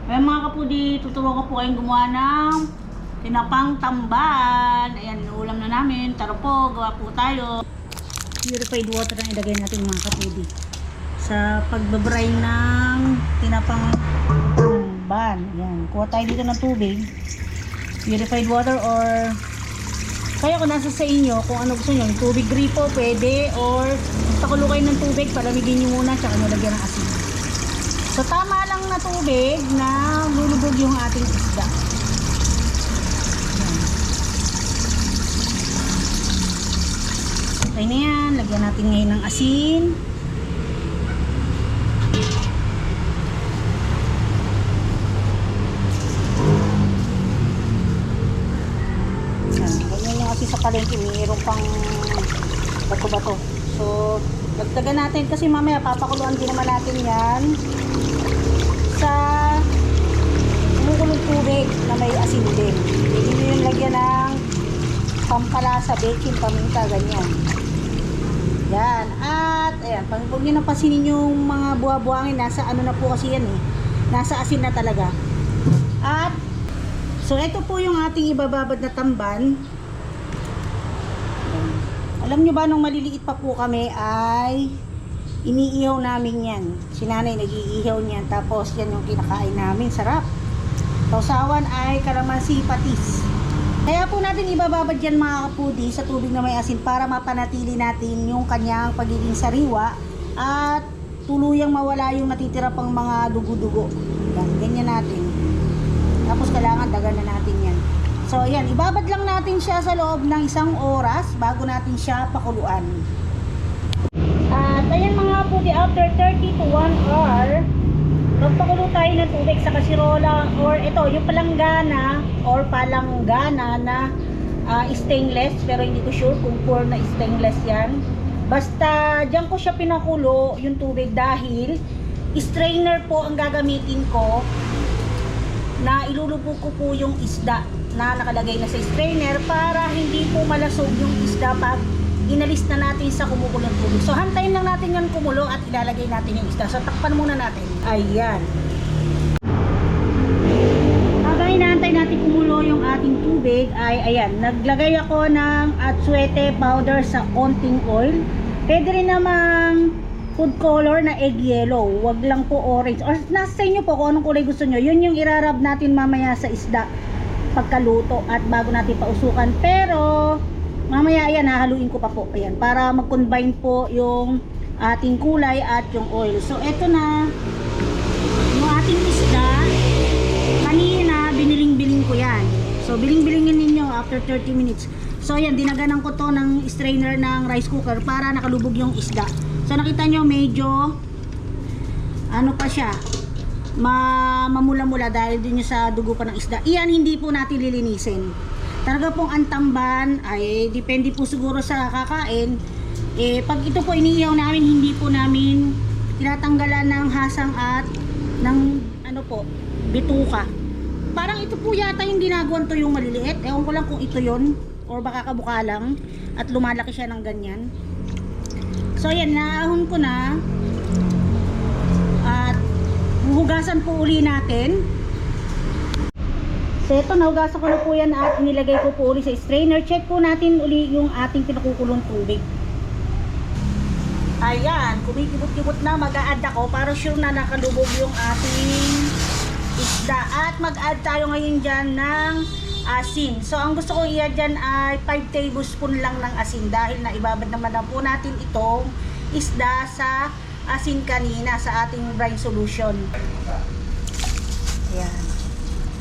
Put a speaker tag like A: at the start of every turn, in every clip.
A: Ayan mga kapudi, tuturuan ko po kayong gumawa ng tinapang tamban. Ayan, ulam na namin. Tara po, gawa po tayo. Purified water ang ilagay natin mga kapudi sa pagbabrine ng tinapang tamban. Ayan, kuha tayo dito ng tubig. Purified water or kaya kung nasa sa inyo kung ano gusto nyo, tubig gripo pwede, or pakulo kayo ng tubig, palamigin nyo muna tsaka nyo lagyan ng asin. So tama lang na tubig na lulubog yung ating isda. Okay na yan, lagyan natin ngayon ng asin. Sa palengke mayroon pang bato-bato. So, dagdagan natin kasi mamaya papakuluan din naman natin yan sa kumukulong tubig na may asin din. Hindi nyo yung lagyan ng pampalasa, baking, paminta, ganyan. Yan. At, ayan, pag huwag nyo napasinin yung mga buwa-buwangin, nasa ano na po kasi yan eh. Nasa asin na talaga. At, so ito po yung ating ibababad na tamban. Alam nyo ba, nung maliliit pa po kami ay iniihaw namin yan. Si nanay nag-iihaw niyan. Tapos yan yung kinakain namin. Sarap. Tausawan ay kalamansi patis. Kaya po natin ibababad yan mga kapudi sa tubig na may asin para mapanatili natin yung kanyang pagiging sariwa at tuluyang mawala yung natitira pang mga dugo-dugo. Yan, ganyan natin. Tapos kailangan dagan na natin yan. So, ayan, ibabad lang natin siya sa loob ng 1 oras bago natin siya pakuluan. At ayan mga kapudi, after 30 to 1 hour, magpakulo tayo ng tubig sa kasirola or ito, yung palanggana na stainless, pero hindi ko sure kung pure na stainless yan. Basta, dyan ko siya pinakulo yung tubig dahil strainer po ang gagamitin ko na ilulubog ko po yung isda na nakalagay na sa strainer para hindi po malasog yung isda pag inalis na natin sa kumukulong tubig. So hantayin lang natin yan kumulo at ilalagay natin yung isda. So takpan muna natin. Ayan. Habang inaantay natin kumulo yung ating tubig ay ayan, naglagay ako ng atsuete powder sa konting oil. Pwede rin namang food color na egg yellow. Wag lang po orange. Or nasa inyo po kung anong kulay gusto nyo. Yun yung irarab natin mamaya sa isda pagkaluto at bago natin pausukan. Pero mamaya ayan, hahaluin ko pa po ayan, para mag-combine po yung ating kulay at yung oil. So eto na yung ating isda. Kanina biniling-biling ko yan. So biling-bilingin ninyo after 30 minutes. So ayan, dinaganan ko to ng strainer ng rice cooker para nakalubog yung isda. So nakita nyo medyo ano pa siya, mamula-mula dahil din sa dugo pa ng isda. Iyan hindi po natin lilinisin. Talaga pong antamban ay depende po siguro sa kakain. Pag ito po iniihaw namin, hindi po namin tinatanggalan ng hasang at ng ano po, bituka. Parang ito po yata yung ginagawan to yung maliliit. Ewan ko lang kung ito yon or baka kabuka lang at lumalaki siya ng ganyan. So ayan, naahon ko na at hugasan po uli natin. So ito, nahugasan ko na po yan at nilagay ko po uli sa strainer. Check po natin uli yung ating pinakukulong tubig. Ayan, kumikibot-kibot na. Mag-a-add ako para sure na nakalubog yung ating isda. At mag-add tayo ngayon dyan ng asin. So ang gusto ko i-add dyan ay 5 tablespoon lang ng asin dahil naibabad naman na po natin itong isda sa asin kanina sa ating brine solution. Ayan.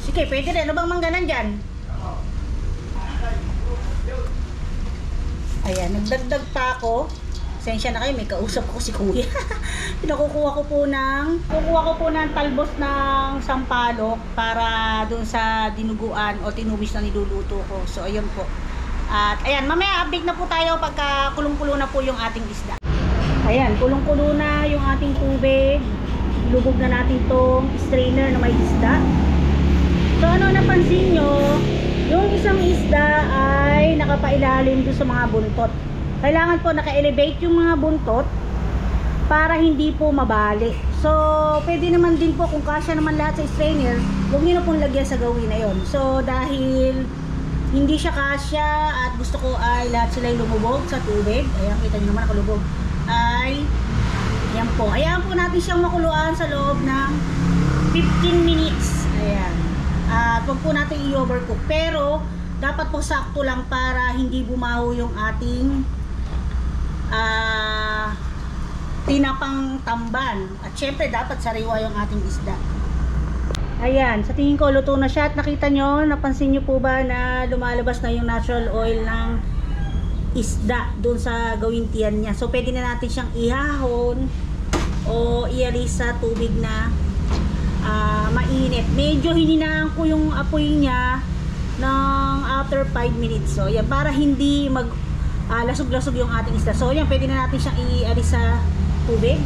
A: Sige, pwede rin. Ano bang mangganan dyan? Ayan, nagdagdag pa ako. Sensya na kayo, may kausap ko si kuya. Kukuha ko po ng talbos ng sampalok para dun sa dinuguan o tinubis na niluluto ko. So, ayun po. At ayan, mamaya update na po tayo pagka kulong-kulo na po yung ating isda. Ayan, kulong-kulo na yung ating tubig. Ilubog na natin tong strainer na may isda. So ano napansin nyo, yung isang isda ay nakapailalim doon sa mga buntot. Kailangan po naka-elevate yung mga buntot para hindi po mabali. So, pwede naman din po kung kasya naman lahat sa strainer, huwag niyo na pong lagyan sa gawin na yon. So, dahil hindi siya kasya at gusto ko ay lahat sila lumubog sa tubig, ayan, kita niyo naman nakalubog, ay ayan po, ayan po natin siyang makuluan sa loob ng 15 minutes. Ayan. At huwag po natin i-overcook, pero dapat po sakto lang para hindi bumaho yung ating tinapang tamban. At syempre dapat sariwa yung ating isda. Ayan, sa tingin ko luto na siya. At nakita nyo, napansin nyo po ba na lumalabas na yung natural oil ng isda dun sa gawintian niya. So pwede na natin siyang ihahon o ialis sa tubig na mainit. Medyo hininaan ko yung apoy niya ng after 5 minutes. So yan, para hindi mag lasog-lasog yung ating isda. So yan, pwede na natin siyang ialis sa tubig.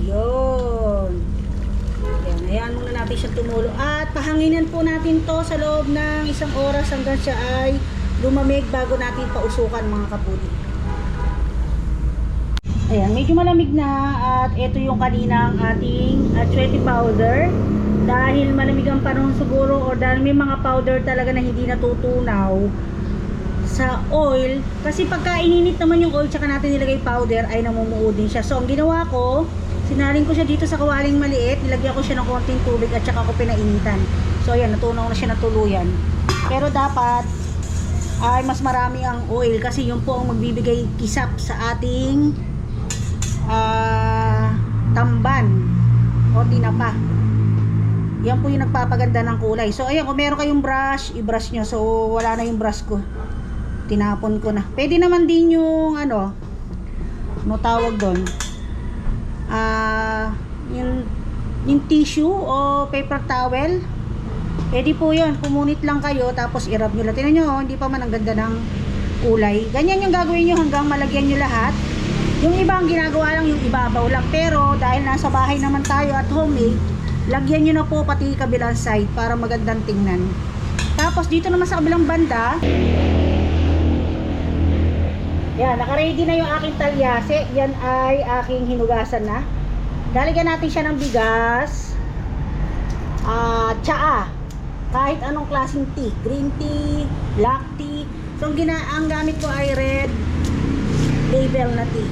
A: Yun. Yan, ayan muna natin siya tumulo. At pahanginan po natin to sa loob ng 1 oras hanggang siya ay lumamig bago natin pausukan, mga kapudi. Ayan, medyo malamig na at ito yung kaninang ating atsuete powder. Dahil malamig ang panahon siguro o dahil may mga powder talaga na hindi natutunaw sa oil. Kasi pagka ininit naman yung oil tsaka natin nilagay powder ay namumuo din siya. So ang ginawa ko, sinaling ko siya dito sa kawaling maliit, nilagyan ko siya ng konting tubig at tsaka ko pinainitan. So ayan, natunaw na siya na tuluyan. Pero dapat ay mas marami ang oil kasi yun po ang magbibigay kisap sa ating tamban o tinapa. Yan po yung nagpapaganda ng kulay. So ayan, kung meron kayong brush, i-brush nyo. So wala na yung brush ko, tinapon ko na. Pwede naman din yung ano tawag doon, yung tissue o paper towel. Pwede po yun, pumunit lang kayo tapos i-rub nyo lang. Tingnan nyo, hindi pa man ang ganda ng kulay. Ganyan yung gagawin nyo hanggang malagyan nyo lahat. Yung iba ang ginagawa lang yung ibabaw lang, pero dahil nasa bahay naman tayo at homemade, lagyan nyo na po pati kabilang side para magandang tingnan. Tapos dito naman sa kabilang banda, yan, naka-ready na yung aking talyase. Yan ay aking hinugasan na. Lalagyan natin siya ng bigas, tsaa, kahit anong klaseng tea, green tea, black tea. So ang gamit ko ay red label na tea.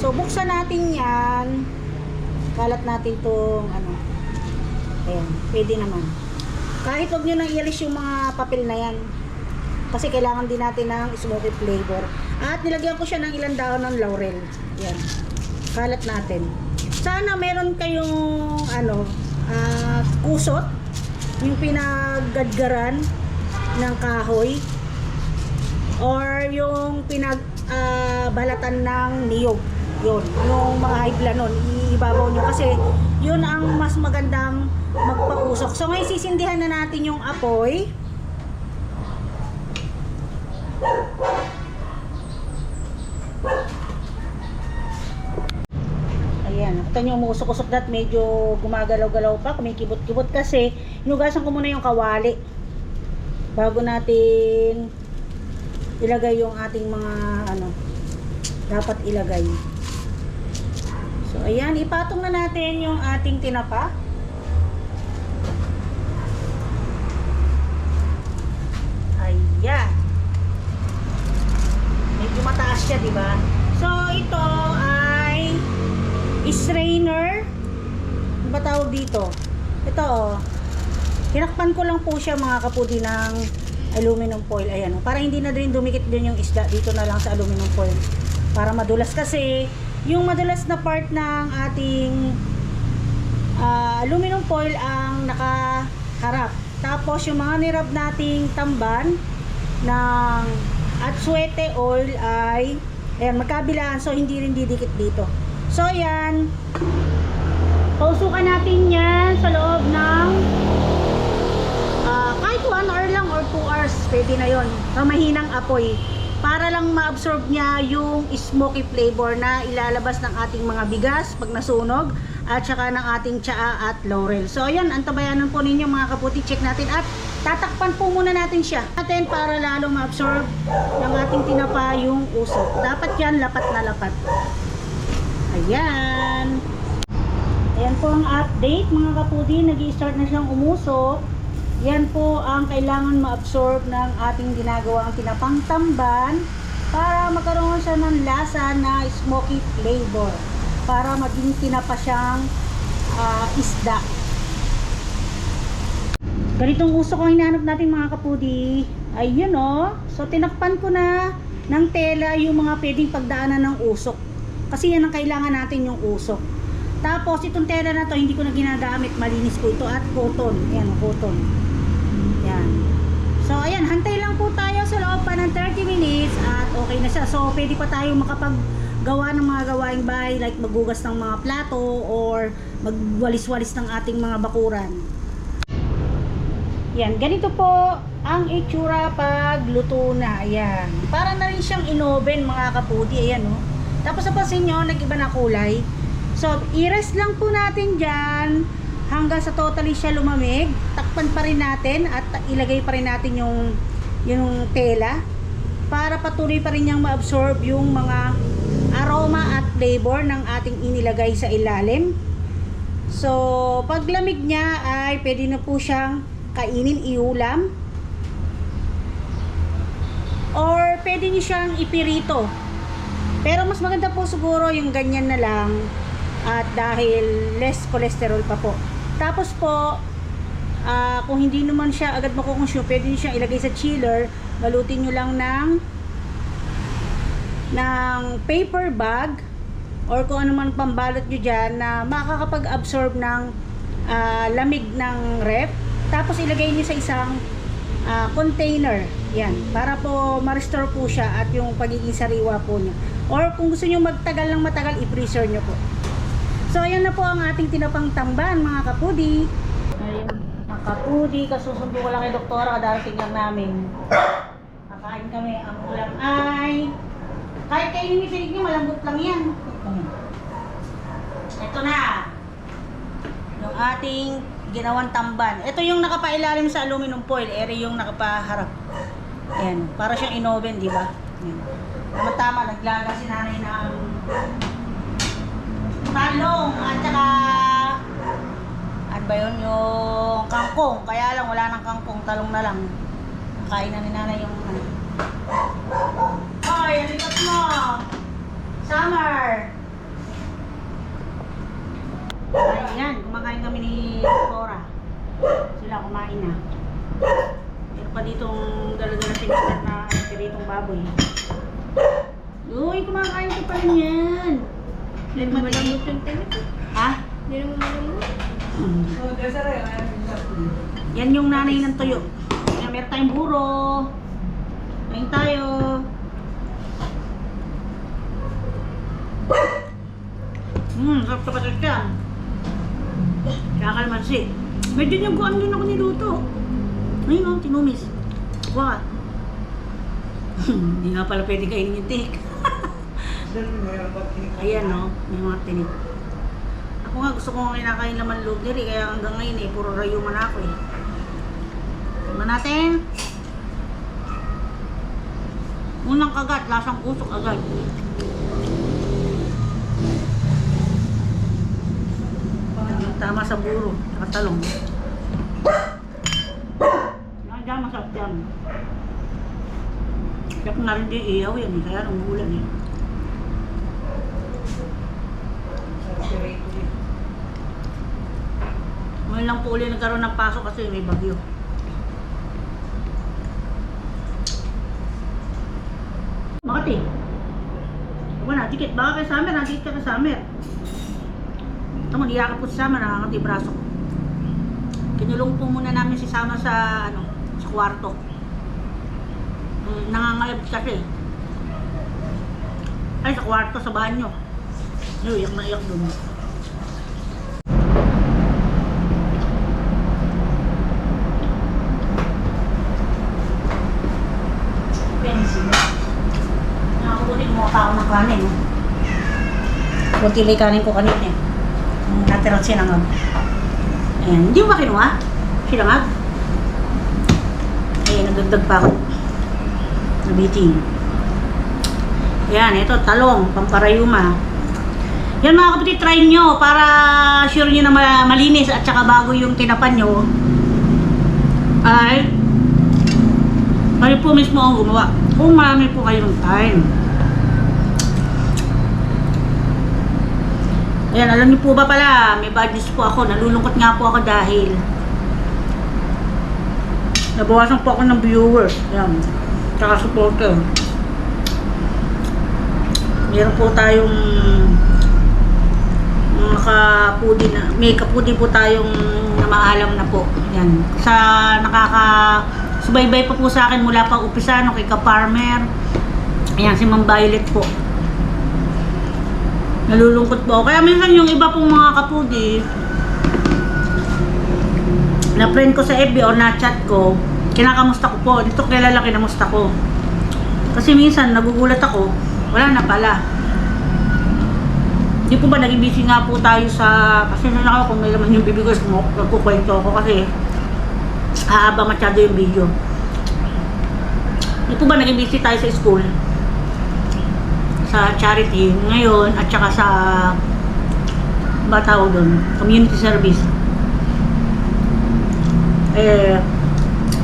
A: So buksan natin yan, kalat natin itong ayan, pwede naman. Kahit huwag nyo nang ialis yung mga papel na yan, kasi kailangan din natin ng smoky flavor. At nilagyan ko siya ng ilang dahon ng laurel. Yan, kalat natin. Sana meron kayong kusot, yung pinaggadgaran ng kahoy, or yung balatan ng niyog. Yun, yung mga high planon, ibabaw nyo kasi yun ang mas magandang magpausok. So ngayon sisindihan na natin yung apoy. Ayan, nakita nyo umusok-usok na at medyo gumagalaw-galaw pa, kumikibot-kibot kasi hinugasan ko muna yung kawali bago natin ilagay yung ating mga dapat ilagay. So ayan, ipatong na natin yung ating tinapa. Ayan, medyo mataas siya, di ba? So ito ay strainer. Ano ba tawag dito? Ito tinakpan ko lang po siya, mga kapudi, ng aluminum foil. Ayan, para hindi na din dumikit din yung isda, dito na lang sa aluminum foil para madulas, kasi yung madulas na part ng ating aluminum foil ang nakaharap. Tapos yung mga nirab nating tamban ng atsuete oil ay ayan, magkabilaan, so hindi rin didikit dito. So ayan, pausukan natin yan sa loob ng kahit 1 hour lang or 2 hours, pwede na yon. Mahinang apoy para lang ma-absorb niya yung smoky flavor na ilalabas ng ating mga bigas pag nasunog at saka ng ating tsaa at laurel. So ayan, antabayanan po ninyo mga kaputi. Check natin at tatakpan po muna natin siya natin para lalo ma-absorb ng ating tinapa yung usok. Dapat yan lapat na lapat. Ayan. Ayan po ang update mga kaputi. Nag-i-start na siyang umusok. Yan po ang kailangan ma-absorb ng ating ginagawang tinapang tamban para magkaroon siya ng lasa na smoky flavor. Para maging tinapa siyang isda. Ganitong usok ang hinahanap natin mga kapudi. Ayun o. So tinakpan ko na ng tela yung mga pwedeng pagdaanan ng usok. Kasi yan ang kailangan natin, yung usok. Tapos itong tela na to hindi ko na ginagamit. Malinis ko ito at cotton. Ayan, cotton. Yan. So ayan, hantay lang po tayo sa loob pa ng 30 minutes at okay na siya. So pwede pa tayo makapaggawa ng mga gawaing bahay like maghugas ng mga plato or magwalis-walis ng ating mga bakuran. Yan, ganito po ang itsura pag luto na. Ayan. Para na rin siyang inoven mga kapudi. Ayan o. Tapos napansin nyo, nag-iba na kulay. So, i-rest lang po natin dyan hanggang sa totally siya lumamig. Takpan pa rin natin at ilagay pa rin natin yung tela para patuloy pa rin niyang ma-absorb yung mga aroma at flavor ng ating inilagay sa ilalim. So, pag lamig niya ay pwede na po siyang kainin, iulam, or pwede niyo siyang ipirito. Pero mas maganda po siguro yung ganyan na lang at dahil less cholesterol pa po. Tapos po, kung hindi naman siya agad makukonsume, pwede niyo siyang ilagay sa chiller. Balutin niyo lang ng paper bag or kung ano man pambalot niyo dyan na makakapag-absorb ng lamig ng ref. Tapos ilagay niyo sa isang container. Yan, para po ma-restore po siya at yung pagiging sariwa po niya. Or kung gusto niyo magtagal ng matagal, i-freezer niyo po. So ayan na po ang ating tinapang tamban mga kapudi. Ayun, mga kapudi, kasusundo ko lang kay doktora, kadarating lang namin. Kakain kami, ang ulam ay kahit kainin ni Pinig niyo, malambot lang yan. Ito na yung ating ginawang tamban. Ito yung nakapailalim sa aluminum foil, ere yung nakapaharap. Ayan, para siyang inoven, di ba? Tama, naglaga si nanay ng talong at saka ano ba yun, yung kangkong. Kaya lang wala ng kangkong, talong na lang. Kain na ni nanay yung ano. Ay, alikat mo! Summer! Ayan, kumakain kami ni Cora. Sila kumain na. Meron pa ditong dala-dala sinistat na piritong baboy. Uy, kumakain ka pa rin yan. Hindi mo malambot yung tinik. Ha? Hindi mo malambot. Yan yung nanay ng tuyo. Yan, meron tayong buro. Kain tayo. Sarap sa patas yan. Kaya kalmansi. Medyo niyang din ako niluto. Ayun o, tinumis. Kuha ka. Hindi nga pala pwede kainin yung tinik. Ayan o, may mga tinik. Ako nga gusto kong kinakain naman loob diri. Kaya hanggang ngayon puro rayuman ako eh. Tingnan natin. Unang kagat, lasang usok agad. Tama sa buro, saka talong. Nandiyan, masarap yan. Kaya kung narin din iyaw yan, kaya nung ulan eh. Ngayon lang po uli nagkaroon ng pasok kasi may bagyo. Bakit eh? Wala, dikit. Baka kay Summer, dikit ka kay Summer. Ito, mag-iyakap po si Summer, nakakati braso. Kinulong po muna namin si Summer sa, sa kwarto. Nangangalab kasi. Ay, sa kwarto, sa banyo. Iyak na iyak dun. Pencil. Nakakulit mo ako ng kanin. Kunti lang kanin ko kanina eh. natirang sinangag. Ayan, hindi mo ba kinuha? Sinangag? Ayan, nagdagdag pa ako. Nabiting. Ayan, ito, talong, pamparayuma. Yan mga kapatid, try nyo para sure nyo na malinis at saka bago yung tinapan nyo. Ay, kayo po mismo ang gumawa. Kung marami po kayong time. Ayan, alam niyo po ba pala, may bad news po ako. Nalulungkot nga po ako dahil nabawasan po ako ng viewers. Ayan, tsaka supporter. Meron po tayong may kapudi po tayong namaalam na po. Yan. Sa subaybay pa po sa akin mula pa umpisa no, kay Ka-Farmer. Ayan, si Ma'am Violet po. Nalulungkot po ako. Kaya minsan yung iba pong mga kapudi na friend ko sa FB o na chat ko, kinakamusta ko po. Dito kilala kinamusta ko. Kasi minsan nagugulat ako, wala na pala. Hindi po ba naging busy nga po tayo sa, kasi na ako kung may laman yung bibig ko, nagkukwento ako kasi aaba masyado yung video. Hindi po ba naging busy tayo sa school, sa charity ngayon at saka sa ba tawag doon, community service.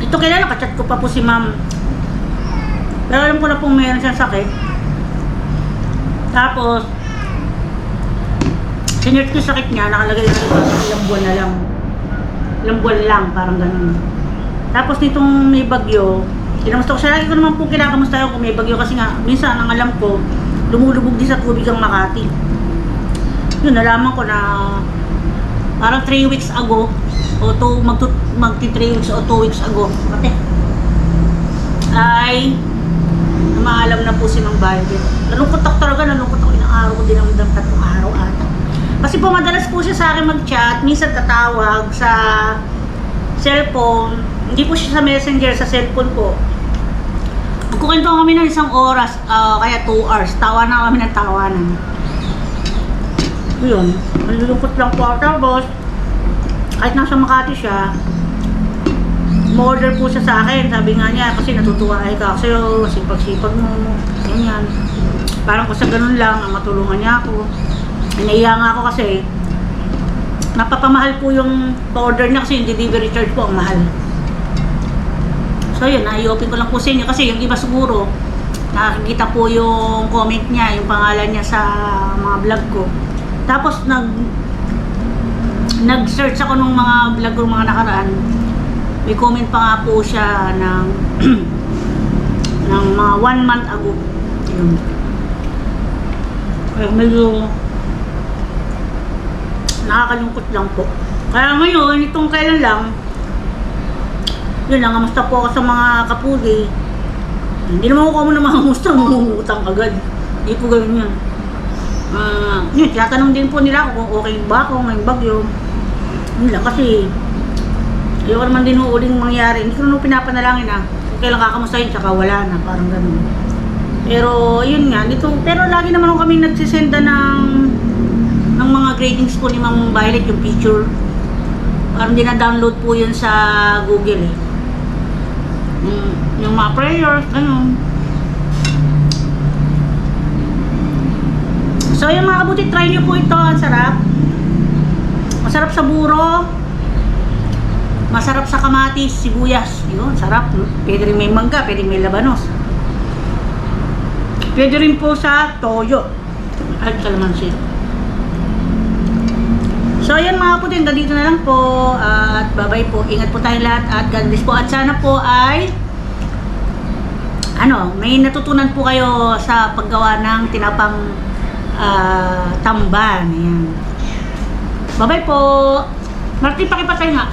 A: Ito kailan nakachat ko pa po si ma'am, pero alam ko na pong mayroon siyang sakit. Tapos sinerch ko sakit niya, nakalagay na ilang buwan na lang. Ilang buwan lang, parang ganun. Tapos nitong may bagyo, kinamusta ko siya. Lagi ko naman po kinakamusta kung may bagyo kasi nga, minsan ang alam ko, lumulubog din sa tubig ang Makati. Yun, nalaman ko na parang 3 weeks ago, o magti 3 weeks o 2 weeks ago, ay namaalam na po si Mang Violet. Nalungkot ako talaga, nalungkot ako. Ilang araw ko din ang 3 araw ata. Kasi po madalas po siya sa akin mag-chat, minsan tatawag sa cellphone, hindi po siya sa messenger, sa cellphone po. Magkukwento kami ng 1 oras, kaya 2 hours, tawa na kami ng tawanan. Yun, nalulungkot lang po ako. Tapos, kahit nasa Makati siya, ma-order po siya sa akin, sabi nga niya, kasi natutuwa ay ka, kasi sipag-sipag mo, ganyan. Parang kung sa ganun lang, matulungan niya ako. Naiya nga ako kasi napapamahal po yung pa-order niya kasi yung delivery charge po ang mahal. So yun, i-open ko lang po sa inyo kasi yung iba siguro nakikita po yung comment niya, yung pangalan niya sa mga vlog ko. Tapos nag-search ako ng mga vlog ko mga nakaraan. May comment pa nga po siya ng ng mga 1 month ago. Yun. Kaya medyo nakakalungkot lang po. Kaya ngayon, itong kailan lang, yun, nangamusta po ako sa mga kapudi. Hindi naman ako na mangamusta, mangungutang agad. Hindi po gawin yun. Yun, tinatanong din po nila ako kung okay ba ako ngayong bagyo. Yun lang, kasi ayoko naman din uling mangyari. Hindi ko naman pinapanalangin kung kailan kakamustahin, tsaka wala na, parang ganun. Pero, yun nga, dito, pero lagi naman ako kami nagsisenda ng mga gradings po ni Ma'am Violet, yung picture. Parang dina-download po yun sa Google eh. Yung mga prayers, ganun. So yung mga kabuti, try nyo po ito. Ang sarap. Masarap sa buro. Masarap sa kamatis, sibuyas. Yun, sarap. Pwede rin may mangga, pwede may labanos. Pwede rin po sa toyo at kalamansi. So yun mga kaputi, hanggang dito na lang po at bye-bye po. Ingat po tayong lahat at God bless po. At sana po ay may natutunan po kayo sa paggawa ng tinapang tamban. Ayan. Bye-bye po. Martin, pakipatay nga.